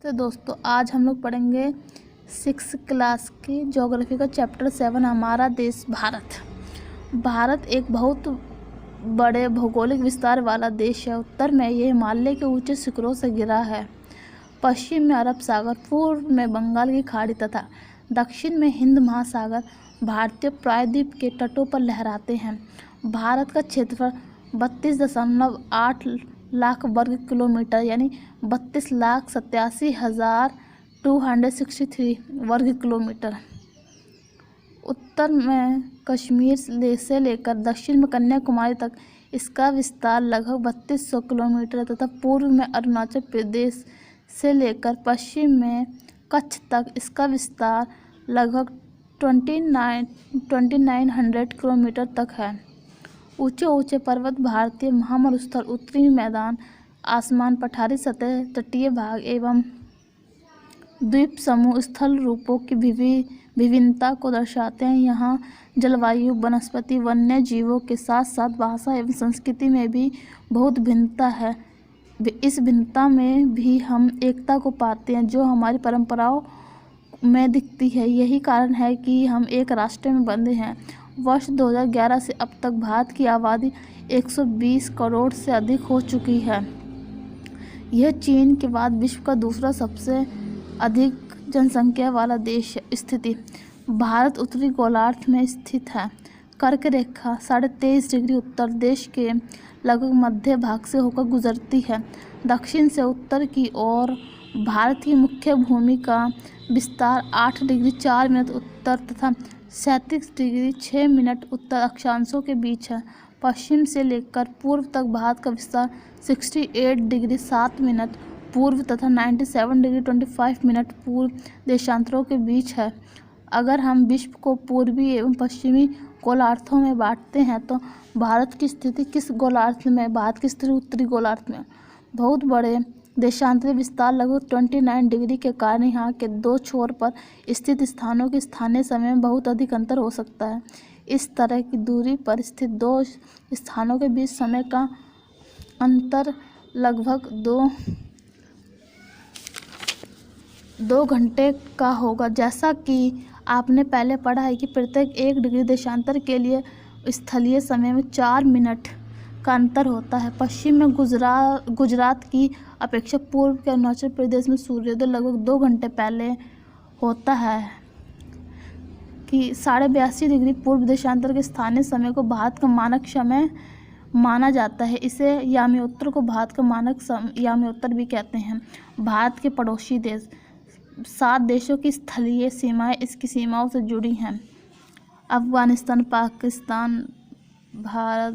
तो दोस्तों आज हम लोग पढ़ेंगे 6th क्लास की ज्योग्राफी का चैप्टर 7 हमारा देश भारत। भारत एक बहुत बड़े भौगोलिक विस्तार वाला देश है। उत्तर में यह हिमालय के ऊंचे शिखरों से घिरा है, पश्चिम में अरब सागर, पूर्व में बंगाल की खाड़ी तथा दक्षिण में हिंद महासागर भारतीय प्रायद्वीप के तटों पर लहराते हैं। भारत का क्षेत्रफल 32.8 लाख वर्ग किलोमीटर यानी 32,87,263 वर्ग किलोमीटर। उत्तर में कश्मीर से लेकर दक्षिण में कन्याकुमारी तक इसका विस्तार लगभग 3200 किलोमीटर तथा पूर्व में अरुणाचल प्रदेश से लेकर पश्चिम में कच्छ तक इसका विस्तार लगभग 2900 किलोमीटर तक है। ऊंचे ऊंचे पर्वत, भारतीय महामरुस्थल, उत्तरी मैदान, आसमान, पठारी सतह, तटीय भाग एवं द्वीप समूह स्थल रूपों की विभिन्नता को दर्शाते हैं। यहाँ जलवायु, वनस्पति, वन्य जीवों के साथ साथ भाषा एवं संस्कृति में भी बहुत भिन्नता है। इस भिन्नता में भी हम एकता को पाते हैं जो हमारी परंपराओं में दिखती है। यही कारण है कि हम एक राष्ट्र में बंधे हैं। वर्ष 2011 से अब तक भारत की आबादी 120 करोड़ से अधिक हो चुकी है। यह चीन के बाद विश्व का दूसरा सबसे अधिक जनसंख्या वाला देश है। स्थिति: भारत उत्तरी गोलार्ध में स्थित है। कर्क रेखा 23.5 डिग्री उत्तर देश के लगभग मध्य भाग से होकर गुजरती है। दक्षिण से उत्तर की ओर भारत की मुख्य भूमि का विस्तार 8 डिग्री 4 मिनट उत्तर तथा 37 डिग्री 6 मिनट उत्तर अक्षांशों के बीच है। पश्चिम से लेकर पूर्व तक भारत का विस्तार 68 डिग्री 7 मिनट पूर्व तथा 97 डिग्री 25 मिनट पूर्व देशांतरों के बीच है। अगर हम विश्व को पूर्वी एवं पश्चिमी गोलार्धों में बांटते हैं तो भारत की स्थिति किस गोलार्ध में? भारत की स्थिति उत्तरी गोलार्ध में। बहुत बड़े देशांतरी विस्तार लगभग 29 डिग्री के कारण यहाँ के दो छोर पर स्थित स्थानों के स्थानीय समय में बहुत अधिक अंतर हो सकता है। इस तरह की दूरी पर स्थित दो स्थानों के बीच समय का अंतर लगभग दो घंटे का होगा। जैसा कि आपने पहले पढ़ा है कि प्रत्येक 1 डिग्री देशांतर के लिए स्थलीय समय में 4 मिनट का अंतर होता है। पश्चिम में गुजरात की अपेक्षा पूर्व के अरुणाचल प्रदेश में सूर्योदय लगभग 2 घंटे पहले होता है कि 82.5 डिग्री पूर्व देशांतर के स्थानीय समय को भारत का मानक समय माना जाता है। इसे याम्योत्तर को भारत का मानक याम्योत्तर भी कहते हैं। भारत के पड़ोसी देश: 7 देशों की स्थलीय सीमाएं इसकी सीमाओं से जुड़ी हैं। अफगानिस्तान, पाकिस्तान, भारत,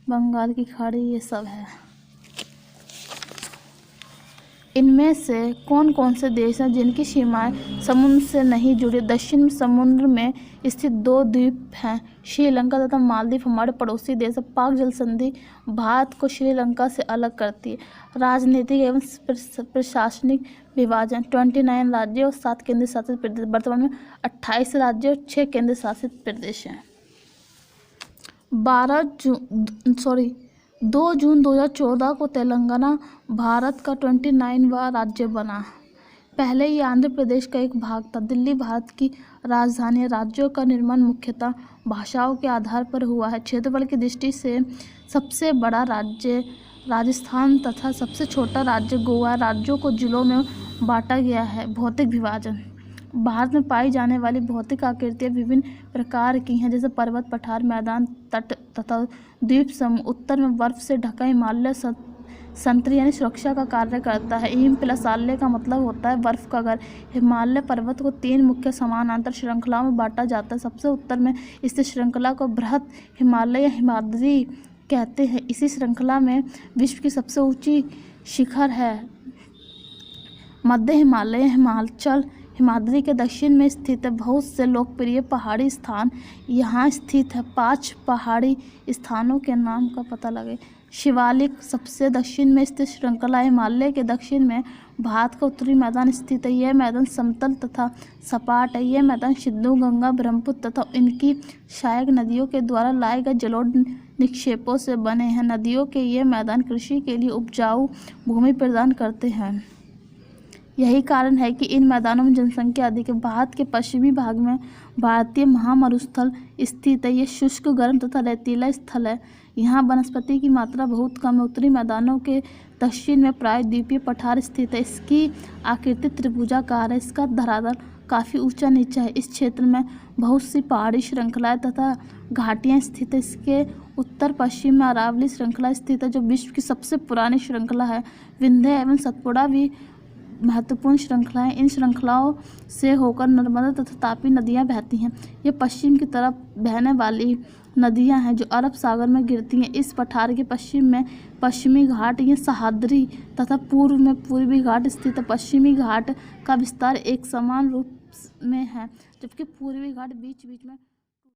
बंगाल की खाड़ी, ये सब है। इनमें से कौन कौन से देश हैं जिनकी सीमाएं समुद्र से नहीं जुड़ी? दक्षिण समुद्र में स्थित 2 द्वीप हैं, श्रीलंका तथा मालदीव हमारे पड़ोसी देश। पाक जल संधि भारत को श्रीलंका से अलग करती है। राजनीतिक एवं प्रशासनिक विभाजन: 29 राज्य और 7 केंद्र शासित प्रदेश। वर्तमान में 28 राज्य और 6 केंद्र शासित प्रदेश हैं। 2 जून 2014 को तेलंगाना भारत का 29वां राज्य बना। पहले ये आंध्र प्रदेश का एक भाग था। दिल्ली भारत की राजधानी है। राज्यों का निर्माण मुख्यतः भाषाओं के आधार पर हुआ है। क्षेत्रफल की दृष्टि से सबसे बड़ा राज्य राजस्थान तथा सबसे छोटा राज्य गोवा। राज्यों को जिलों में बांटा गया है। भौतिक विभाजन: भारत में पाई जाने वाली भौतिक आकृतियाँ विभिन्न प्रकार की हैं, जैसे पर्वत, पठार, मैदान, तट तथा द्वीप समूह। उत्तर में बर्फ से ढका हिमालय संतरी यानी सुरक्षा का कार्य करता है। हिम प्लस आल्य का मतलब होता है बर्फ का घर। हिमालय पर्वत को 3 मुख्य समानांतर श्रृंखलाओं में बांटा जाता है। सबसे उत्तर में स्थित श्रृंखला को बृहत हिमालय या हिमाद्री कहते हैं। इसी श्रृंखला में विश्व की सबसे ऊंची शिखर है मध्य हिमालय हिमाचल हिमाद्री के दक्षिण में स्थित है। बहुत से लोकप्रिय पहाड़ी स्थान यहाँ स्थित है। 5 पहाड़ी स्थानों के नाम का पता लगे। शिवालिक सबसे दक्षिण में स्थित श्रृंखला हिमालय के दक्षिण में भारत का उत्तरी मैदान स्थित है। यह मैदान समतल तथा सपाट है। यह मैदान सिंधु, गंगा, ब्रह्मपुत्र तथा इनकी सहायक नदियों के द्वारा लाए गए जलोढ़ निक्षेपों से बने हैं। नदियों के ये मैदान कृषि के लिए उपजाऊ भूमि प्रदान करते हैं। यही कारण है कि इन मैदानों में जनसंख्या अधिक है। भारत के पश्चिमी भाग में भारतीय महामरुस्थल स्थित है। ये शुष्क, गर्म तथा रेतीला स्थल है। यहाँ वनस्पति की मात्रा बहुत कम है। उत्तरी मैदानों के दक्षिण में प्रायद्वीपीय पठार स्थित है। इसकी आकृति त्रिभुजाकार है। इसका धरातल काफ़ी ऊंचा नीचा है। इस क्षेत्र में बहुत सी पहाड़ी श्रृंखलाएं तथा घाटियां स्थित है। इसके उत्तर पश्चिम में अरावली श्रृंखला स्थित है, जो विश्व की सबसे पुरानी श्रृंखला है। विंध्य एवं सतपुड़ा भी महत्वपूर्ण श्रृंखलाएं। इन श्रृंखलाओं से होकर नर्मदा तथा तापी नदियां बहती हैं। ये पश्चिम की तरफ बहने वाली नदियां हैं जो अरब सागर में गिरती हैं। इस पठार के पश्चिम में पश्चिमी घाट या सह्याद्री तथा पूर्व में पूर्वी घाट स्थित है। पश्चिमी घाट का विस्तार एक समान रूप में है, जबकि पूर्वी घाट बीच बीच में